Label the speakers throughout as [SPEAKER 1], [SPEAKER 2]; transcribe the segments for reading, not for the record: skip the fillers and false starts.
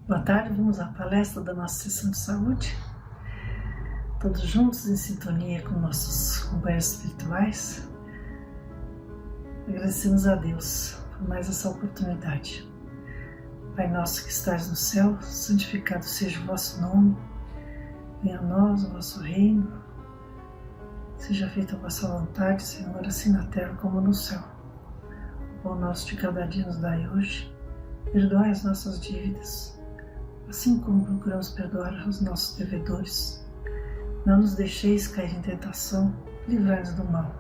[SPEAKER 1] Boa tarde, vamos à palestra da nossa sessão de saúde. Todos juntos em sintonia com nossos companheiros espirituais. Agradecemos a Deus por mais essa oportunidade. Pai nosso que estás no céu, santificado seja o vosso nome. Venha a nós o vosso reino. Seja feita a vossa vontade, Senhor, assim na terra como no céu. O pão nosso de cada dia nos dai hoje. Perdoai as nossas dívidas, assim como procuramos perdoar aos nossos devedores. Não nos deixeis cair em tentação, livrai-nos do mal.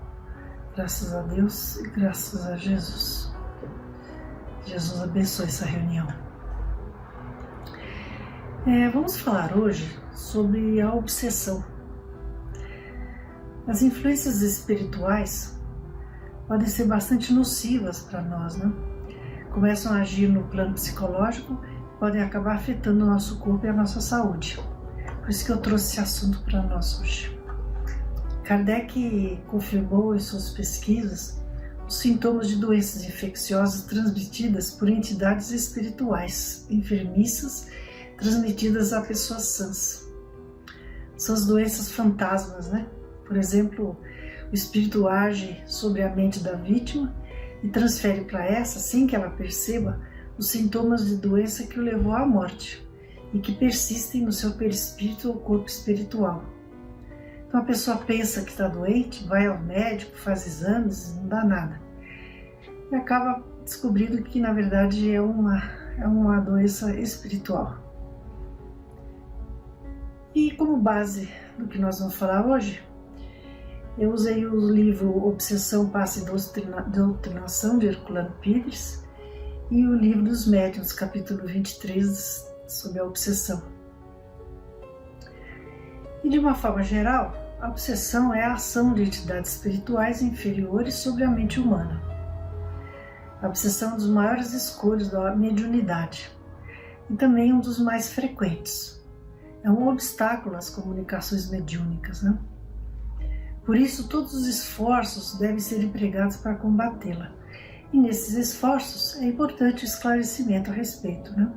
[SPEAKER 1] Graças a Deus e graças a Jesus. Jesus abençoe essa reunião. Vamos falar hoje sobre a obsessão. As influências espirituais podem ser bastante nocivas para nós, né? Começam a agir no plano psicológico, podem acabar afetando o nosso corpo e a nossa saúde. Por isso que eu trouxe esse assunto para nós hoje. Kardec confirmou em suas pesquisas os sintomas de doenças infecciosas transmitidas por entidades espirituais, enfermiças, transmitidas a pessoas sãs. São as doenças fantasmas, né? Por exemplo, o espírito age sobre a mente da vítima e transfere para essa, sem que ela perceba, os sintomas de doença que o levou à morte e que persistem no seu perispírito ou corpo espiritual. Então a pessoa pensa que está doente, vai ao médico, faz exames, não dá nada. E acaba descobrindo que na verdade é uma doença espiritual. E como base do que nós vamos falar hoje, eu usei o livro Obsessão, Passe e Doutrinação, de Herculano Pires, e o livro dos Médiuns, capítulo 23, sobre a obsessão. E de uma forma geral, a obsessão é a ação de entidades espirituais inferiores sobre a mente humana. A obsessão é um dos maiores escolhos da mediunidade e também um dos mais frequentes. É um obstáculo às comunicações mediúnicas, né? Por isso, todos os esforços devem ser empregados para combatê-la. E nesses esforços é importante o esclarecimento a respeito, né?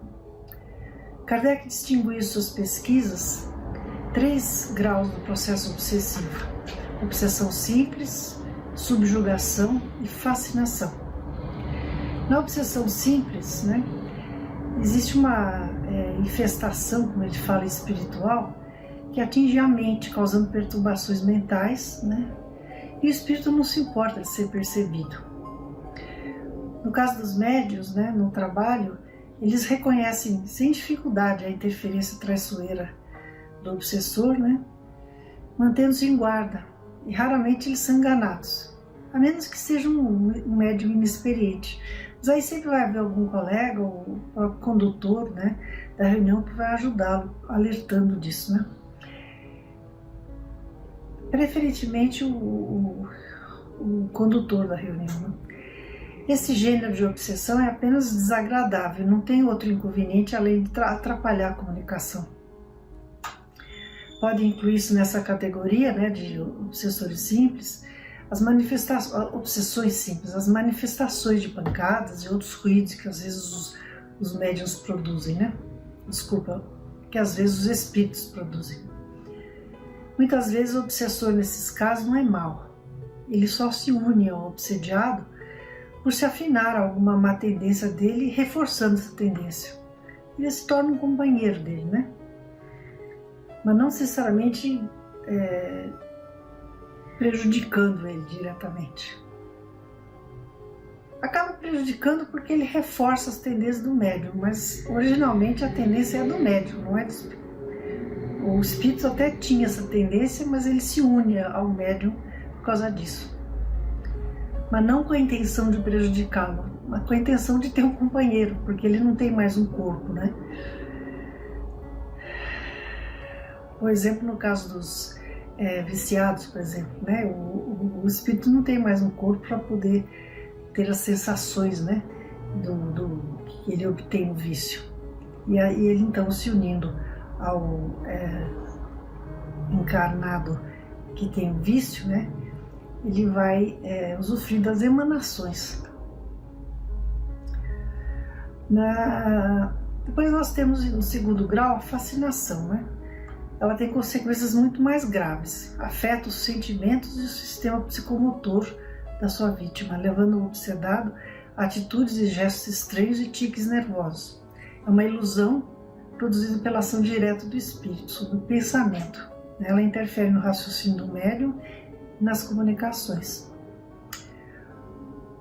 [SPEAKER 1] Kardec distinguiu em suas pesquisas 3 graus do processo obsessivo: obsessão simples, subjugação e fascinação. Na obsessão simples, né, existe uma infestação, como ele fala, espiritual, que atinge a mente, causando perturbações mentais, né? E o espírito não se importa de ser percebido. No caso dos médiuns, né, no trabalho, eles reconhecem sem dificuldade a interferência traiçoeira do obsessor, né, mantendo-se em guarda, e raramente eles são enganados, a menos que seja um médium inexperiente. Mas aí sempre vai haver algum colega ou o próprio condutor, né, da reunião que vai ajudá-lo, alertando disso, né? Preferentemente o condutor da reunião, né? Esse gênero de obsessão é apenas desagradável, não tem outro inconveniente além de atrapalhar a comunicação. Pode incluir-se nessa categoria, né, de obsessores simples, obsessões simples, as manifestações de pancadas e outros ruídos que às vezes os médiuns produzem, né? Que às vezes os espíritos produzem. Muitas vezes o obsessor nesses casos não é mau, ele só se une ao obsediado por se afinar a alguma má tendência dele, reforçando essa tendência. Ele se torna um companheiro dele, né? Mas não necessariamente prejudicando ele diretamente. Acaba prejudicando porque ele reforça as tendências do médium, mas originalmente a tendência é do médium, não é do espírito. O espírito até tinha essa tendência, mas ele se une ao médium por causa disso. Mas não com a intenção de prejudicá-lo, mas com a intenção de ter um companheiro, porque ele não tem mais um corpo, né? Por exemplo, no caso dos viciados, por exemplo, né? O espírito não tem mais um corpo para poder ter as sensações, né, do que ele obtém no vício. E aí ele então se unindo ao encarnado que tem o vício, né, ele vai usufruir das emanações. Depois nós temos no segundo grau a fascinação, né? Ela tem consequências muito mais graves, afeta os sentimentos e o sistema psicomotor da sua vítima, levando o obsedado a atitudes e gestos estranhos e tiques nervosos. É uma ilusão produzida pela ação direta do espírito sobre o pensamento. Ela interfere no raciocínio do médium e nas comunicações.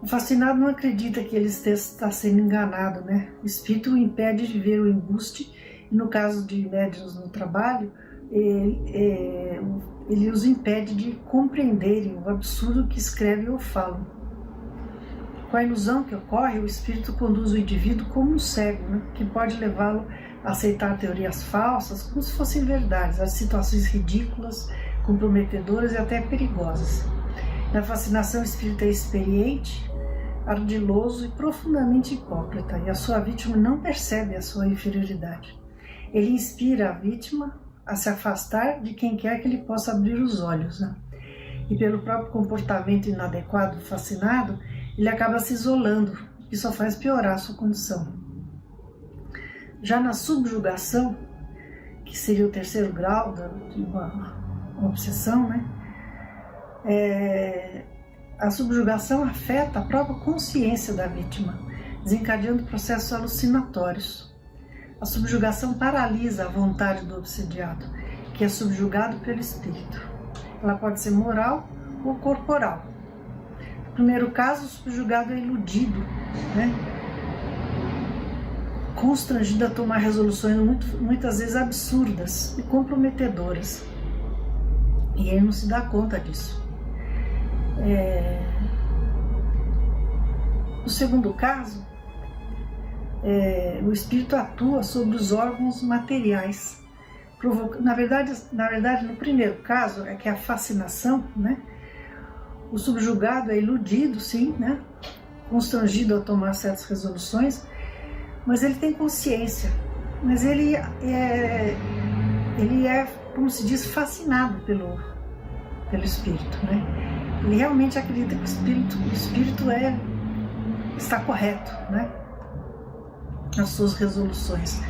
[SPEAKER 1] O fascinado não acredita que ele está sendo enganado, né? O espírito o impede de ver o embuste e, no caso de médiuns no trabalho, ele os impede de compreenderem o absurdo que escrevem ou falam. Com a ilusão que ocorre, o espírito conduz o indivíduo como um cego, né? Que pode levá-lo a aceitar teorias falsas como se fossem verdades, as situações ridículas, comprometedoras e até perigosas. Na fascinação, o espírito é experiente, ardiloso e profundamente hipócrita, e a sua vítima não percebe a sua inferioridade. Ele inspira a vítima a se afastar de quem quer que ele possa abrir os olhos, né? E pelo próprio comportamento inadequado do fascinado, ele acaba se isolando, e só faz piorar a sua condição. Já na subjugação, que seria o terceiro grau de uma obsessão, né? A subjugação afeta a própria consciência da vítima, desencadeando processos alucinatórios. A subjugação paralisa a vontade do obsediado, que é subjugado pelo espírito. Ela pode ser moral ou corporal. No primeiro caso, o subjugado é iludido, né? Constrangido a tomar resoluções muitas vezes absurdas e comprometedoras. E ele não se dá conta disso. No segundo caso, o espírito atua sobre os órgãos materiais. Na verdade, no primeiro caso, é que a fascinação, né? O subjugado é iludido, sim, né? Constrangido a tomar certas resoluções, mas ele tem consciência. Mas ele é, como se diz, fascinado pelo espírito, né? Ele realmente acredita que o espírito está correto, né? Nas suas resoluções.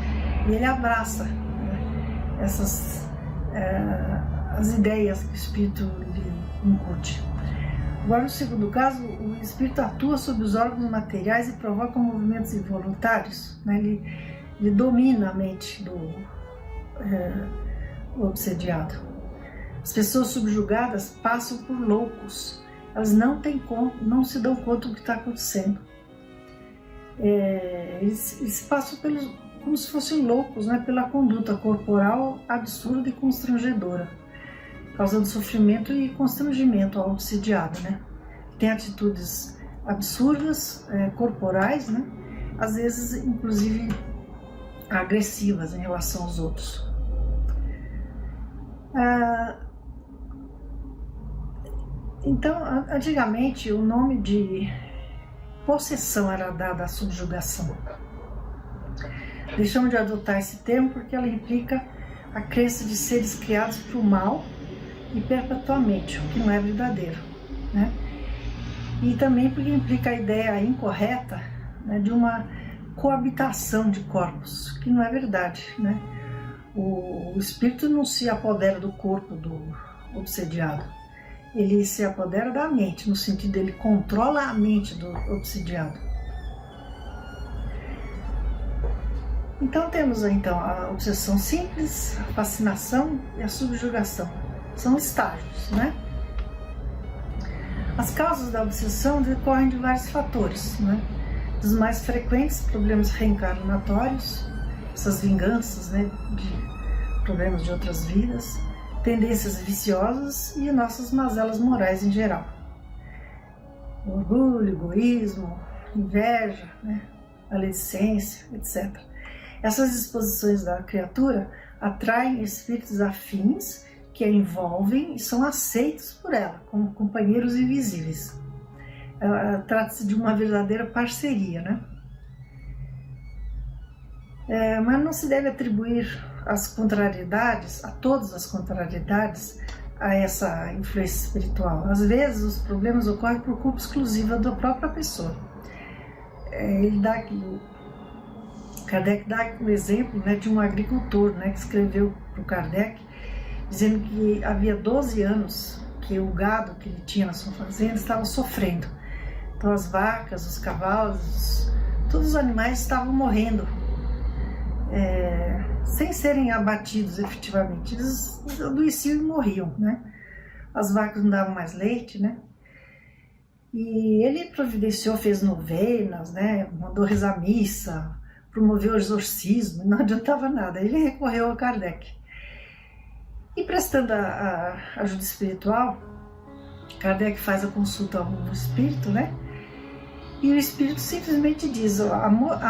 [SPEAKER 1] E ele abraça, né, as ideias que o espírito lhe incute. Agora, no segundo caso, o espírito atua sobre os órgãos materiais e provoca movimentos involuntários, né? Ele domina a mente do obsediado. As pessoas subjugadas passam por loucos, elas não se dão conta do que está acontecendo. Eles passam como se fossem loucos, né? Pela conduta corporal absurda e constrangedora, causando sofrimento e constrangimento ao obsediado, né? Tem atitudes absurdas, corporais, né? Às vezes, inclusive, agressivas em relação aos outros. Então, antigamente, o nome de possessão era dado à subjugação. Deixamos de adotar esse termo porque ela implica a crença de seres criados para o mal e perpetuamente, o que não é verdadeiro, né? E também porque implica a ideia incorreta, né, de uma coabitação de corpos, que não é verdade, né? O espírito não se apodera do corpo do obsediado, ele se apodera da mente, no sentido de ele controla a mente do obsediado. Então temos a obsessão simples, a fascinação e a subjugação. São estágios, né? As causas da obsessão decorrem de vários fatores, né? Dos mais frequentes, problemas reencarnatórios, essas vinganças, né, de problemas de outras vidas, tendências viciosas e nossas mazelas morais em geral. Orgulho, egoísmo, inveja, né, maledicência, etc. Essas disposições da criatura atraem espíritos afins que a envolvem e são aceitos por ela como companheiros invisíveis. Trata-se de uma verdadeira parceria, né? Mas não se deve atribuir todas as contrariedades a essa influência espiritual. Às vezes os problemas ocorrem por culpa exclusiva da própria pessoa. Ele dá aqui Kardec dá um exemplo, né, de um agricultor, né, que escreveu para o Kardec, dizendo que havia 12 anos que o gado que ele tinha na sua fazenda estava sofrendo. Então as vacas, os cavalos, todos os animais estavam morrendo, sem serem abatidos efetivamente. Eles adoeciam e morriam, né? As vacas não davam mais leite, né? E ele providenciou, fez novenas, né? Mandou rezar missa, promoveu o exorcismo, não adiantava nada. Ele recorreu a Kardec. E prestando a ajuda espiritual, Kardec faz a consulta ao espírito, né? E o espírito simplesmente diz: a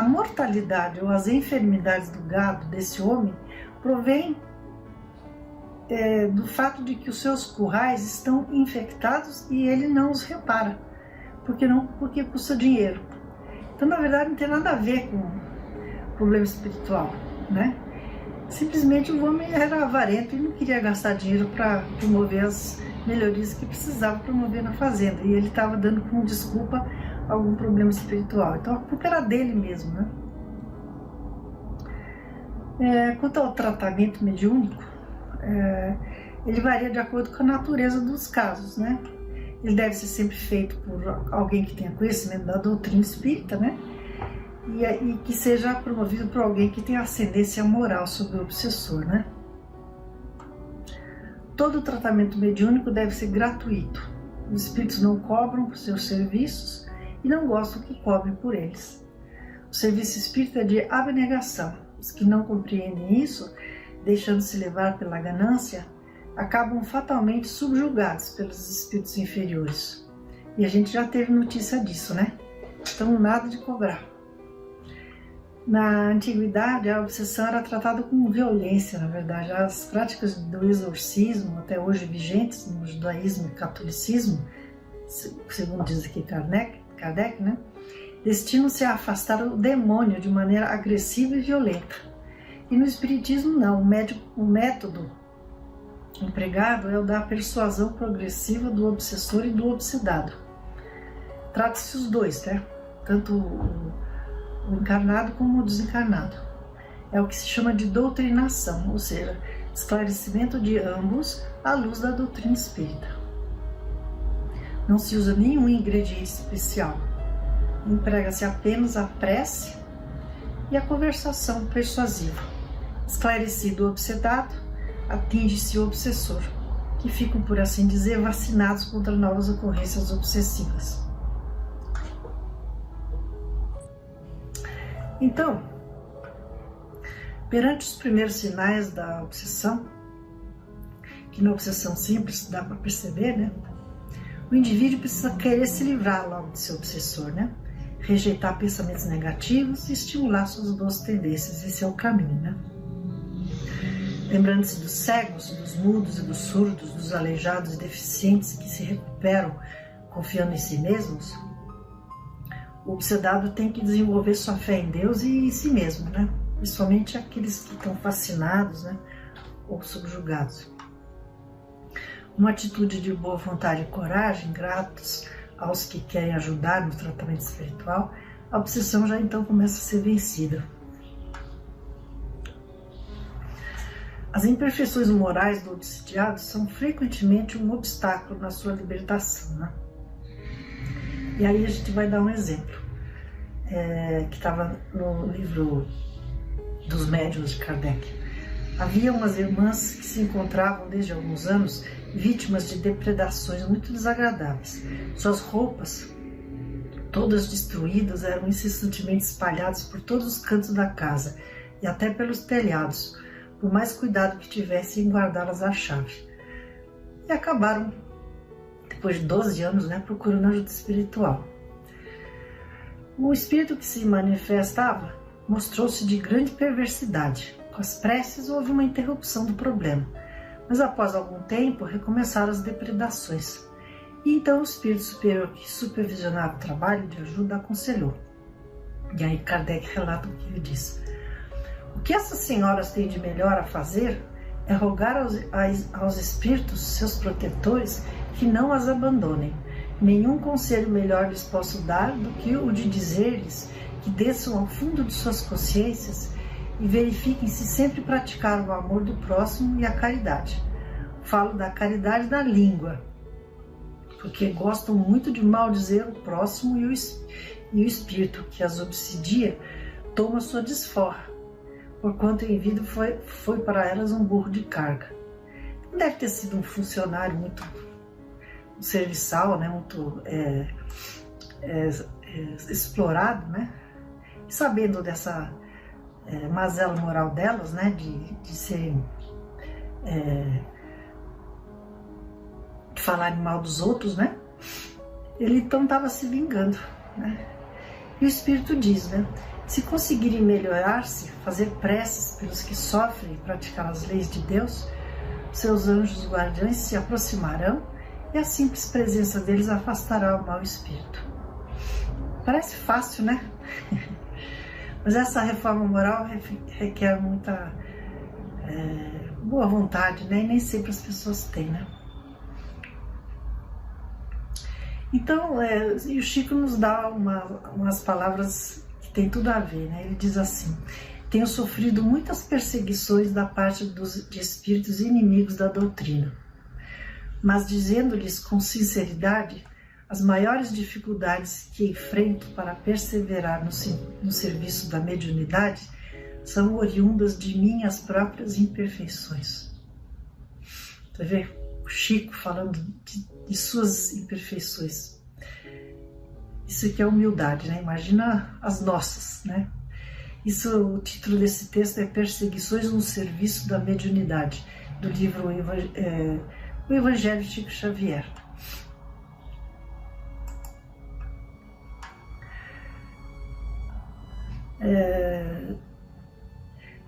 [SPEAKER 1] mortalidade ou as enfermidades do gado desse homem provém do fato de que os seus currais estão infectados e ele não os repara, porque custa dinheiro. Então, na verdade, não tem nada a ver com problema espiritual, né? Simplesmente o homem era avarento e não queria gastar dinheiro para promover as melhorias que precisava promover na fazenda, e ele estava dando como desculpa algum problema espiritual. Então a culpa era dele mesmo, né? Quanto ao tratamento mediúnico, ele varia de acordo com a natureza dos casos, né? Ele deve ser sempre feito por alguém que tenha conhecimento da doutrina espírita, né? E que seja promovido por alguém que tenha ascendência moral sobre o obsessor, né? Todo tratamento mediúnico deve ser gratuito. Os espíritos não cobram por seus serviços e não gostam que cobrem por eles. O serviço espírita é de abnegação. Os que não compreendem isso, deixando-se levar pela ganância, acabam fatalmente subjugados pelos espíritos inferiores. E a gente já teve notícia disso, né? Então, nada de cobrar. Na antiguidade, a obsessão era tratada com violência, na verdade. As práticas do exorcismo, até hoje vigentes no judaísmo e catolicismo, segundo diz aqui Kardec, né, destinam-se a afastar o demônio de maneira agressiva e violenta. E no espiritismo não, o método empregado é o da persuasão progressiva do obsessor e do obsedado. Trata-se os dois, né? Tanto o encarnado como o desencarnado. É o que se chama de doutrinação, ou seja, esclarecimento de ambos à luz da doutrina espírita. Não se usa nenhum ingrediente especial. Emprega-se apenas a prece e a conversação persuasiva. Esclarecido o obsedado, atinge-se o obsessor, que ficam, por assim dizer, vacinados contra novas ocorrências obsessivas. Então, perante os primeiros sinais da obsessão, que na obsessão simples dá para perceber, né? O indivíduo precisa querer se livrar logo de seu obsessor, né? Rejeitar pensamentos negativos e estimular suas boas tendências. Esse é o caminho, né? Lembrando-se dos cegos, dos mudos e dos surdos, dos aleijados e deficientes que se recuperam confiando em si mesmos, o obsedado tem que desenvolver sua fé em Deus e em si mesmo, né? Principalmente aqueles que estão fascinados, né? Ou subjugados. Uma atitude de boa vontade e coragem, gratos aos que querem ajudar no tratamento espiritual, a obsessão já então começa a ser vencida. As imperfeições morais do obsidiado são frequentemente um obstáculo na sua libertação, né? E aí a gente vai dar um exemplo, que estava no livro dos médiuns de Kardec. Havia umas irmãs que se encontravam desde alguns anos vítimas de depredações muito desagradáveis. Suas roupas, todas destruídas, eram incessantemente espalhadas por todos os cantos da casa e até pelos telhados, por mais cuidado que tivessem em guardá-las à chave. E acabaram, depois de 12 anos, né, procurando ajuda espiritual. O espírito que se manifestava mostrou-se de grande perversidade. Com as preces houve uma interrupção do problema, mas após algum tempo recomeçaram as depredações. E então o espírito superior que supervisionava o trabalho de ajuda aconselhou. E aí Kardec relata o que ele diz. O que essas senhoras têm de melhor a fazer é rogar aos espíritos, seus protetores, que não as abandonem, Nenhum conselho melhor lhes posso dar do que o de dizer-lhes que desçam ao fundo de suas consciências e verifiquem se sempre praticaram o amor do próximo e a caridade. Falo da caridade da língua, porque gostam muito de maldizer o próximo e o espírito que as obsidia toma sua desforra, porquanto em vida foi para elas um burro de carga. Não deve ter sido um funcionário muito serviçal, né, muito explorado, né? E sabendo dessa mazela moral delas, né, de serem de falarem mal dos outros, né? Ele então estava se vingando, né? E o Espírito diz, né? Se conseguirem melhorar-se, fazer preces pelos que sofrem e praticar as leis de Deus, seus anjos guardiães se aproximarão e a simples presença deles afastará o mau espírito. Parece fácil, né? Mas essa reforma moral requer muita boa vontade, né? E nem sempre as pessoas têm, né? Então, e o Chico nos dá umas palavras que tem tudo a ver, né? Ele diz assim: tenho sofrido muitas perseguições da parte de espíritos inimigos da doutrina, mas dizendo-lhes com sinceridade, as maiores dificuldades que enfrento para perseverar no serviço da mediunidade são oriundas de minhas próprias imperfeições. Você vê o Chico falando de suas imperfeições. Isso aqui é humildade, né? Imagina as nossas, né? O título desse texto é Perseguições no Serviço da Mediunidade, do livro O Evangelho de Chico Xavier.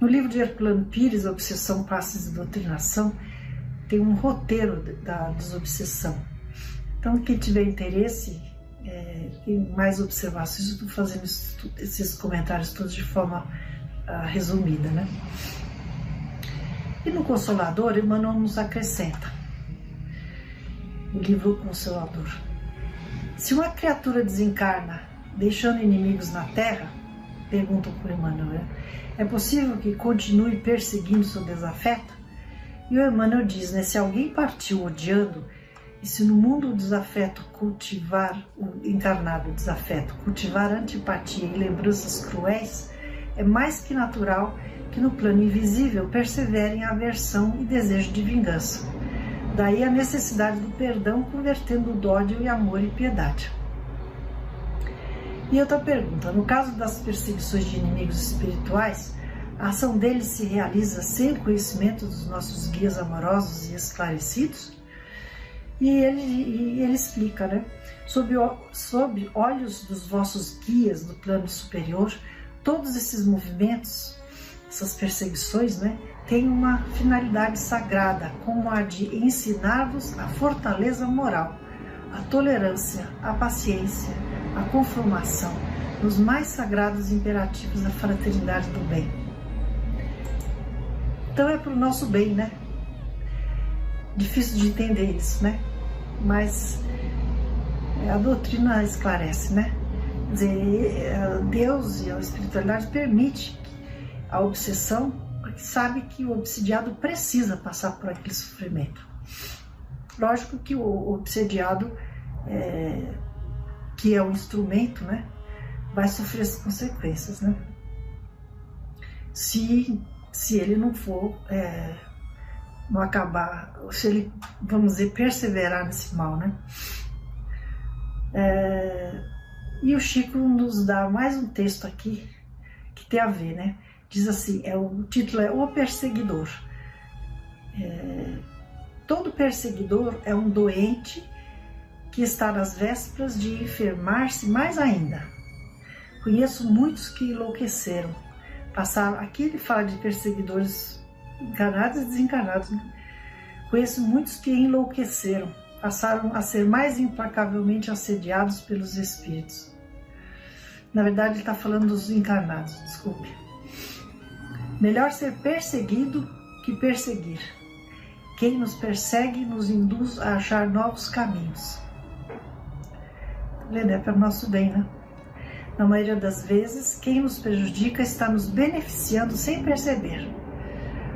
[SPEAKER 1] No livro de Herculano Pires, Obsessão, Passes e Doutrinação, tem um roteiro da desobsessão. Então, quem tiver interesse, tem mais observações, eu estou fazendo esses comentários todos de forma resumida, né? E no Consolador, Emmanuel nos acrescenta, no livro Consolador: se uma criatura desencarna deixando inimigos na Terra, perguntam por Emmanuel, é possível que continue perseguindo seu desafeto? E o Emmanuel diz, né, se alguém partiu odiando, e se no mundo o desafeto cultivar, o encarnado desafeto, cultivar antipatia e lembranças cruéis, é mais que natural que no plano invisível perseverem a aversão e desejo de vingança. Daí a necessidade do perdão, convertendo o ódio em amor e piedade. E outra pergunta: no caso das perseguições de inimigos espirituais, a ação deles se realiza sem o conhecimento dos nossos guias amorosos e esclarecidos? E ele explica, né? Sob olhos dos vossos guias do plano superior, todos esses movimentos, essas perseguições, né, têm uma finalidade sagrada, como a de ensinar-vos a fortaleza moral, a tolerância, a paciência, a conformação, nos mais sagrados imperativos da fraternidade do bem. Então é para o nosso bem, né? Difícil de entender isso, né? Mas a doutrina esclarece, né? Quer dizer, Deus e a espiritualidade permite a obsessão, porque sabe que o obsidiado precisa passar por aquele sofrimento. Lógico que o obsediado, que é um instrumento, né, vai sofrer as consequências, né? Se ele não for, não acabar, se ele, vamos dizer, perseverar nesse mal, né? E o Chico nos dá mais um texto aqui que tem a ver, né? Diz assim, o título é O Perseguidor. Todo perseguidor é um doente que está nas vésperas de enfermar-se mais ainda. Conheço muitos que enlouqueceram. Aqui ele fala de perseguidores encarnados e desencarnados, né? Conheço muitos que enlouqueceram, passaram a ser mais implacavelmente assediados pelos espíritos. Na verdade, ele está falando dos encarnados, desculpe. Melhor ser perseguido que perseguir. Quem nos persegue nos induz a achar novos caminhos. é para o nosso bem, né? Na maioria das vezes, quem nos prejudica está nos beneficiando sem perceber.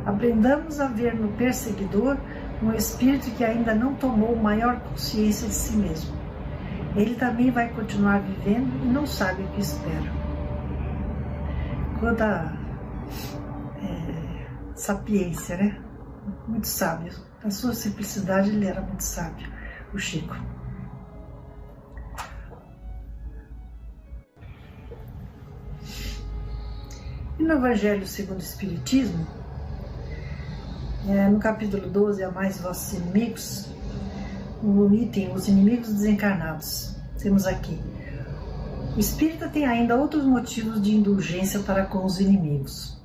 [SPEAKER 1] Aprendamos a ver no perseguidor um espírito que ainda não tomou maior consciência de si mesmo. Ele também vai continuar vivendo e não sabe o que espera. Quanta sapiência, né? Muito sábio. Na sua simplicidade, ele era muito sábio, o Chico. E no Evangelho segundo o Espiritismo, no capítulo 12, Amais vossos inimigos, no item Os Inimigos Desencarnados, temos aqui: o espírita tem ainda outros motivos de indulgência para com os inimigos,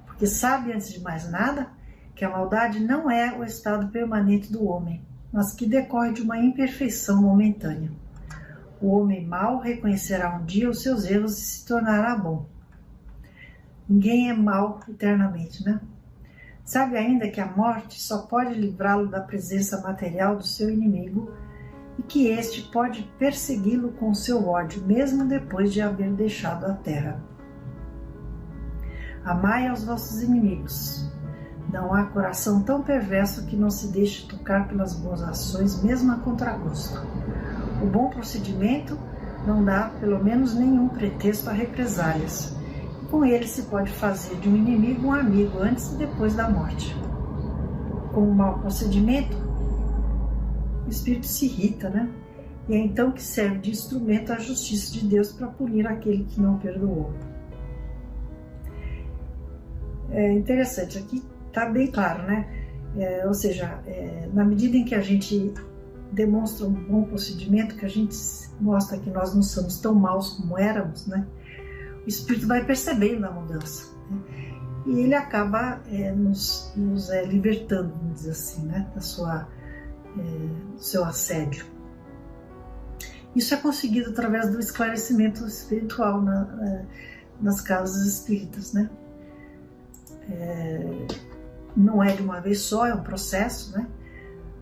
[SPEAKER 1] porque sabe, antes de mais nada, que a maldade não é o estado permanente do homem, mas que decorre de uma imperfeição momentânea. O homem mau reconhecerá um dia os seus erros e se tornará bom. Ninguém é mau eternamente, né? Sabe ainda que a morte só pode livrá-lo da presença material do seu inimigo e que este pode persegui-lo com seu ódio, mesmo depois de haver deixado a terra. Amai aos vossos inimigos. Não há coração tão perverso que não se deixe tocar pelas boas ações, mesmo a contragosto. O bom procedimento não dá, pelo menos, nenhum pretexto a represálias. Com ele se pode fazer de um inimigo um amigo antes e depois da morte. Com o mau procedimento, o espírito se irrita, né? E é então que serve de instrumento a justiça de Deus para punir aquele que não perdoou. É interessante, aqui está bem claro, né? Ou seja, na medida em que a gente demonstra um bom procedimento, que a gente mostra que nós não somos tão maus como éramos, né? O espírito vai percebendo a mudança, né? E ele acaba nos libertando, vamos dizer assim, né? Do seu assédio. Isso é conseguido através do esclarecimento espiritual nas casas espíritas, né? Não é de uma vez só, é um processo, né?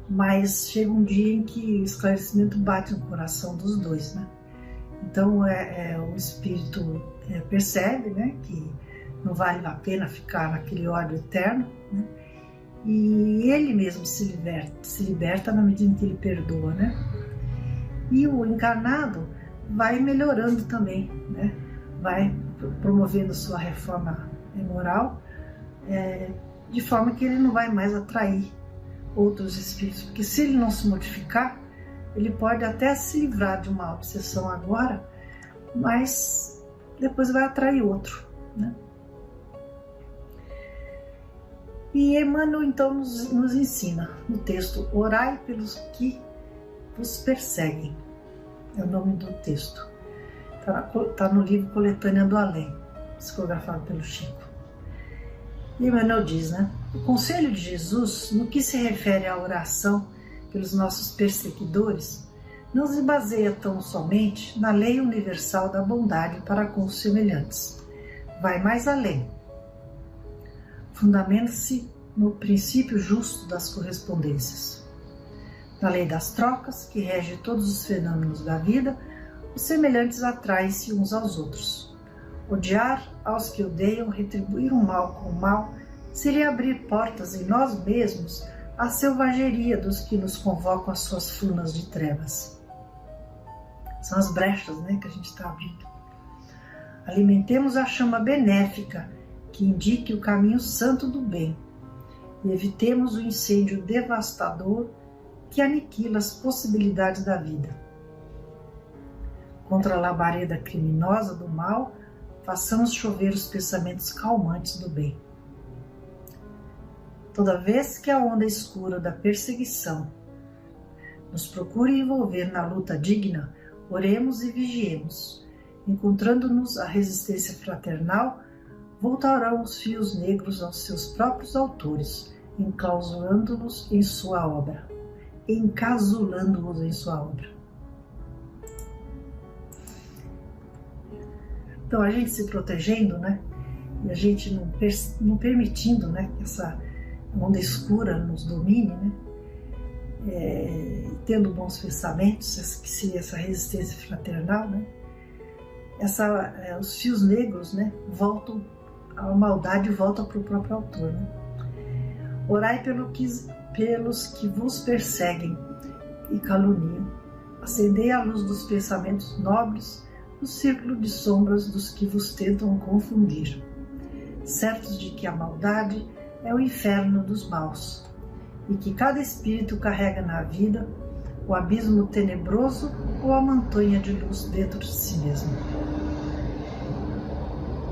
[SPEAKER 1] Mas chega um dia em que o esclarecimento bate no coração dos dois, né? Então o espírito percebe, né, que não vale a pena ficar naquele ódio eterno, né? E ele mesmo se liberta na medida em que ele perdoa, né? E o encarnado vai melhorando também, né? Vai promovendo sua reforma moral, de forma que ele não vai mais atrair outros espíritos, porque se ele não se modificar, ele pode até se livrar de uma obsessão agora, mas depois vai atrair outro, né? E Emmanuel então nos ensina no texto: orai pelos que vos perseguem. É o nome do texto. Está no livro Coletânea do Além, psicografado pelo Chico. E Emmanuel diz, né? O conselho de Jesus, no que se refere à oração pelos nossos perseguidores, não se baseia tão somente na lei universal da bondade para com os semelhantes. Vai mais além. Fundamenta-se no princípio justo das correspondências. Na lei das trocas, que rege todos os fenômenos da vida, os semelhantes atraem-se uns aos outros. Odiar aos que odeiam, retribuir o mal com o mal, seria abrir portas em nós mesmos à selvageria dos que nos convocam às suas furnas de trevas. São as brechas, né, que a gente está abrindo. Alimentemos a chama benéfica que indique o caminho santo do bem e evitemos o incêndio devastador que aniquila as possibilidades da vida. Contra a labareda criminosa do mal, façamos chover os pensamentos calmantes do bem. Toda vez que a onda escura da perseguição nos procure envolver na luta digna, oremos e vigiemos. Encontrando-nos a resistência fraternal, voltarão os fios negros aos seus próprios autores, enclausurando-los em sua obra, encasulando-os em sua obra. Então, a gente se protegendo, né? E a gente não permitindo, né, que essa onda escura nos domine, né? tendo bons pensamentos, que seria essa resistência fraternal, né? Os fios negros, né, voltam, a maldade volta para o próprio autor, né? Orai pelos que vos perseguem e caluniam. Acendei a luz dos pensamentos nobres no círculo de sombras dos que vos tentam confundir, certos de que a maldade é o inferno dos maus, e que cada espírito carrega na vida o abismo tenebroso ou a montanha de luz dentro de si mesmo.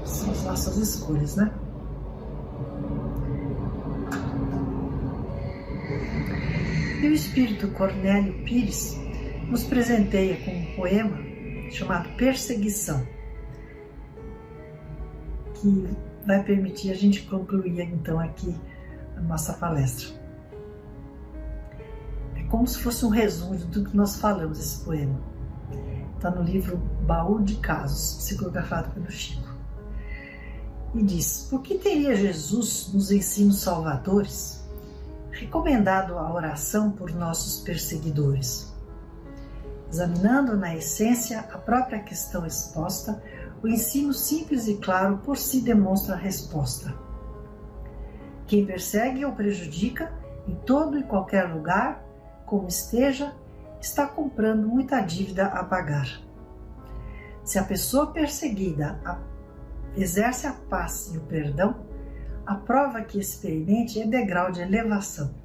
[SPEAKER 1] São as nossas escolhas, né? E o espírito Cornélio Pires nos presenteia com um poema chamado Perseguição, que vai permitir a gente concluir então aqui a nossa palestra. É como se fosse um resumo de tudo que nós falamos, esse poema. Está no livro Baú de Casos, psicografado pelo Chico. E diz: por que teria Jesus, nos ensinos salvadores, recomendado a oração por nossos perseguidores? Examinando na essência a própria questão exposta, o ensino simples e claro por si demonstra a resposta. Quem persegue ou prejudica, em todo e qualquer lugar, como esteja, está comprando muita dívida a pagar. Se a pessoa perseguida exerce a paz e o perdão, a prova que experimente é degrau de elevação.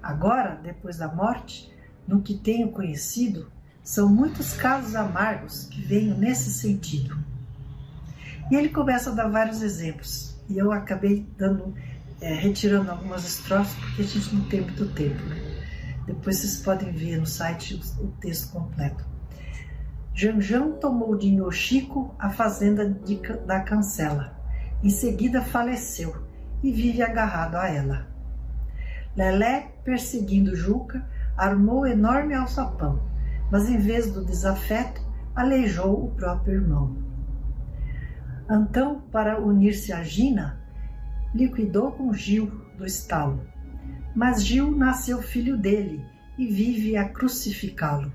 [SPEAKER 1] Agora, depois da morte, no que tenho conhecido, são muitos casos amargos que venham nesse sentido. E ele começa a dar vários exemplos, e eu acabei retirando algumas estrofes, porque a gente não tem muito tempo, né? Depois vocês podem ver no site o texto completo. Janjão tomou de Nhoxico a fazenda da Cancela. Em seguida faleceu e vive agarrado a ela. Lelé, perseguindo Juca, armou enorme alçapão, mas em vez do desafeto, aleijou o próprio irmão. Antão, para unir-se a Gina, liquidou com Gil do estalo, mas Gil nasceu filho dele e vive a crucificá-lo.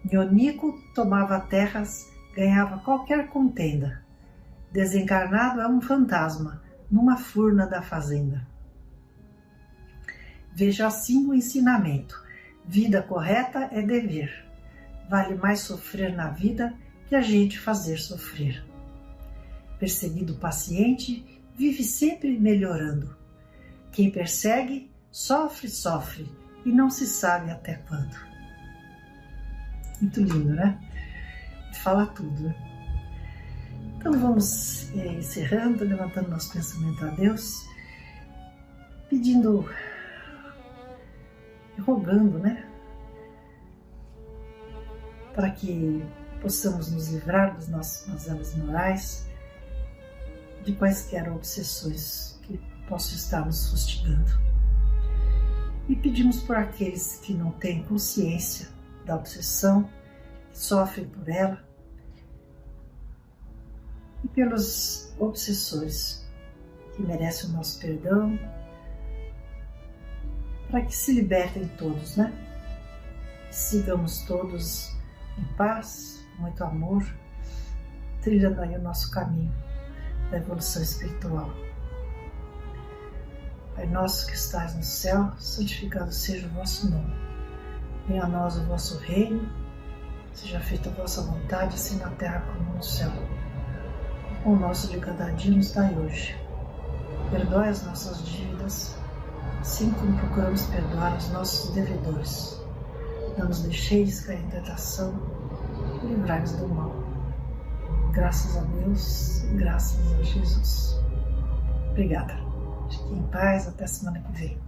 [SPEAKER 1] Nionico tomava terras, ganhava qualquer contenda. Desencarnado é um fantasma, numa furna da fazenda. Veja assim o ensinamento. Vida correta é dever. Vale mais sofrer na vida que a gente fazer sofrer. Perseguido paciente, vive sempre melhorando. Quem persegue, sofre, sofre, e não se sabe até quando. Muito lindo, né? Fala tudo, né? Então vamos encerrando, levantando nosso pensamento a Deus, pedindo, rogando, né? Para que possamos nos livrar das nossas mazelas morais, de quaisquer obsessões que possam estar nos fustigando. E pedimos por aqueles que não têm consciência da obsessão, que sofrem por ela, e pelos obsessores que merecem o nosso perdão, para que se libertem todos, né? Sigamos todos em paz, com muito amor, trilhando aí o nosso caminho da evolução espiritual. Pai nosso que estás no céu, santificado seja o vosso nome. Venha a nós o vosso reino, seja feita a vossa vontade, assim na terra como no céu. O nosso de cada dia nos dai hoje. Perdoai as nossas dívidas, assim como procuramos perdoar os nossos devedores. Não nos deixeis cair em tentação e livrai-nos do mal. Graças a Deus e graças a Jesus. Obrigada. Fiquem em paz, até a semana que vem.